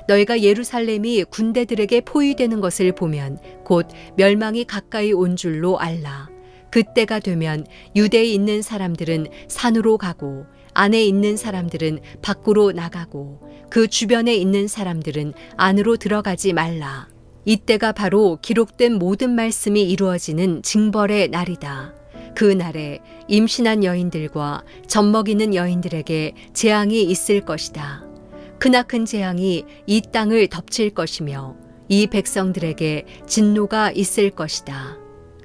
너희가 예루살렘이 군대들에게 포위되는 것을 보면 곧 멸망이 가까이 온 줄로 알라. 그때가 되면 유대에 있는 사람들은 산으로 가고 안에 있는 사람들은 밖으로 나가고 그 주변에 있는 사람들은 안으로 들어가지 말라. 이때가 바로 기록된 모든 말씀이 이루어지는 징벌의 날이다. 그 날에 임신한 여인들과 젖먹이는 여인들에게 재앙이 있을 것이다. 크나큰 재앙이 이 땅을 덮칠 것이며 이 백성들에게 진노가 있을 것이다.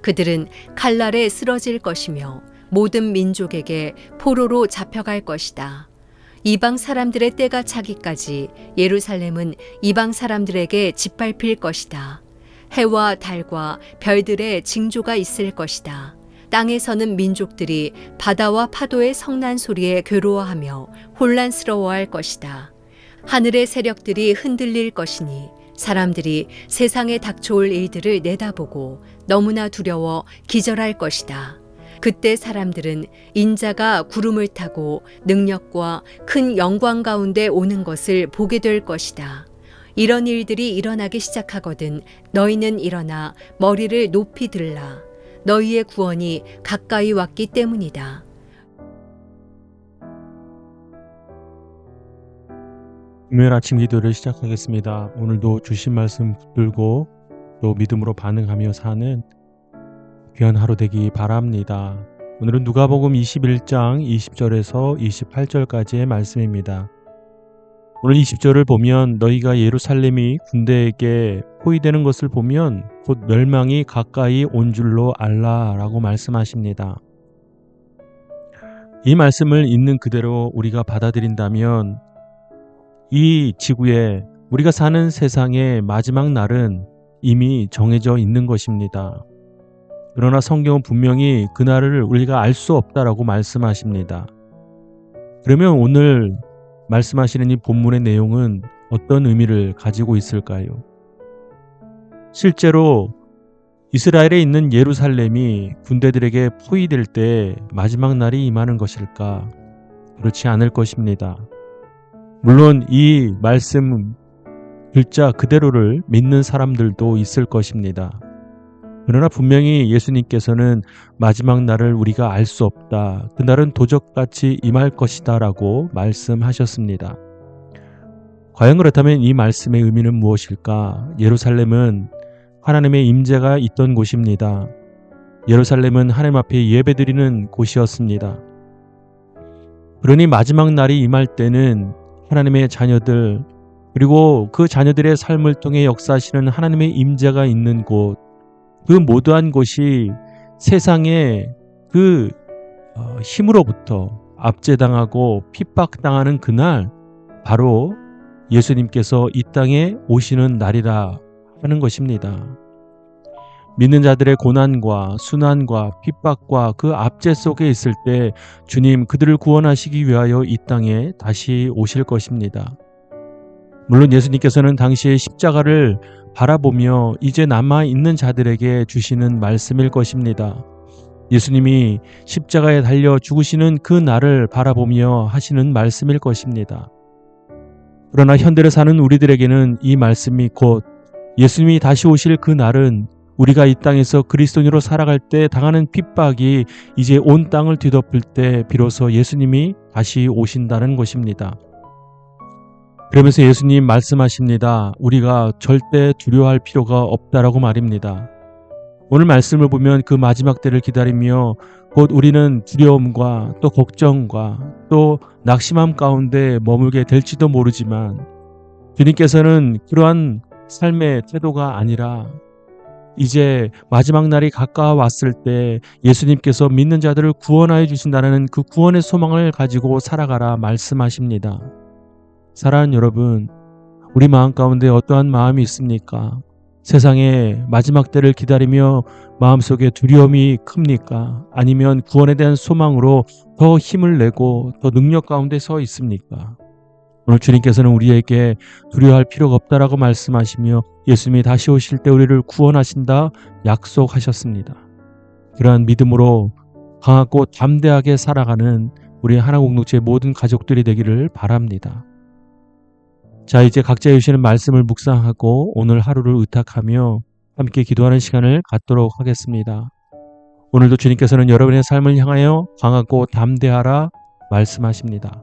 그들은 칼날에 쓰러질 것이며 모든 민족에게 포로로 잡혀갈 것이다. 이방 사람들의 때가 차기까지 예루살렘은 이방 사람들에게 짓밟힐 것이다. 해와 달과 별들의 징조가 있을 것이다. 땅에 서는 민족들이 바다와 파도의 성난 소리에 괴로워하며 혼란스러워할 것이다. 하늘의 세력들이 흔들릴 것이니 사람들이 세상에 닥쳐올 일들을 내다보고 너무나 두려워 기절할 것이다. 그때 사람들은 인자가 구름을 타고 능력과 큰 영광 가운데 오는 것을 보게 될 것이다. 이런 일들이 일어나기 시작하거든 너희는 일어나 머리를 높이 들라. 너희의 구원이 가까이 왔기 때문이다. 금요일 아침 기도를 시작하겠습니다. 오늘도 주신 말씀 붙들고 또 믿음으로 반응하며 사는 귀한 하루 되기 바랍니다. 오늘은 누가복음 21장 20절에서 28절까지의 말씀입니다. 오늘 20절을 보면 너희가 예루살렘이 군대에게 포위되는 것을 보면 곧 멸망이 가까이 온 줄로 알라라고 말씀하십니다. 이 말씀을 있는 그대로 우리가 받아들인다면 이 지구에 우리가 사는 세상의 마지막 날은 이미 정해져 있는 것입니다. 그러나 성경은 분명히 그날을 우리가 알 수 없다라고 말씀하십니다. 그러면 오늘 말씀하시는 이 본문의 내용은 어떤 의미를 가지고 있을까요? 실제로 이스라엘에 있는 예루살렘이 군대들에게 포위될 때 마지막 날이 임하는 것일까? 그렇지 않을 것입니다. 물론 이 말씀 글자 그대로를 믿는 사람들도 있을 것입니다. 그러나 분명히 예수님께서는 마지막 날을 우리가 알 수 없다. 그날은 도적같이 임할 것이다 라고 말씀하셨습니다. 과연 그렇다면 이 말씀의 의미는 무엇일까? 예루살렘은 하나님의 임재가 있던 곳입니다. 예루살렘은 하나님 앞에 예배드리는 곳이었습니다. 그러니 마지막 날이 임할 때는 하나님의 자녀들 그리고 그 자녀들의 삶을 통해 역사하시는 하나님의 임재가 있는 곳 그 모두한 곳이 세상의 그 힘으로부터 압제당하고 핍박당하는 그날 바로 예수님께서 이 땅에 오시는 날이라 하는 것입니다. 믿는 자들의 고난과 순환과 핍박과 그 압제 속에 있을 때 주님 그들을 구원하시기 위하여 이 땅에 다시 오실 것입니다. 물론 예수님께서는 당시의 십자가를 바라보며 이제 남아있는 자들에게 주시는 말씀일 것입니다. 예수님이 십자가에 달려 죽으시는 그 날을 바라보며 하시는 말씀일 것입니다. 그러나 현대를 사는 우리들에게는 이 말씀이 곧 예수님이 다시 오실 그 날은 우리가 이 땅에서 그리스도인으로 살아갈 때 당하는 핍박이 이제 온 땅을 뒤덮을 때 비로소 예수님이 다시 오신다는 것입니다. 그러면서 예수님 말씀하십니다. 우리가 절대 두려워할 필요가 없다라고 말입니다. 오늘 말씀을 보면 그 마지막 때를 기다리며 곧 우리는 두려움과 또 걱정과 또 낙심함 가운데 머물게 될지도 모르지만 주님께서는 그러한 삶의 태도가 아니라 이제 마지막 날이 가까워왔을 때 예수님께서 믿는 자들을 구원하여 주신다는 그 구원의 소망을 가지고 살아가라 말씀하십니다. 사랑하는 여러분, 우리 마음 가운데 어떠한 마음이 있습니까? 세상의 마지막 때를 기다리며 마음속에 두려움이 큽니까? 아니면 구원에 대한 소망으로 더 힘을 내고 더 능력 가운데 서 있습니까? 오늘 주님께서는 우리에게 두려워할 필요가 없다라고 말씀하시며 예수님이 다시 오실 때 우리를 구원하신다 약속하셨습니다. 그러한 믿음으로 강하고 담대하게 살아가는 우리 하나공동체의 모든 가족들이 되기를 바랍니다. 자, 이제 각자 주시는 말씀을 묵상하고 오늘 하루를 의탁하며 함께 기도하는 시간을 갖도록 하겠습니다. 오늘도 주님께서는 여러분의 삶을 향하여 강하고 담대하라 말씀하십니다.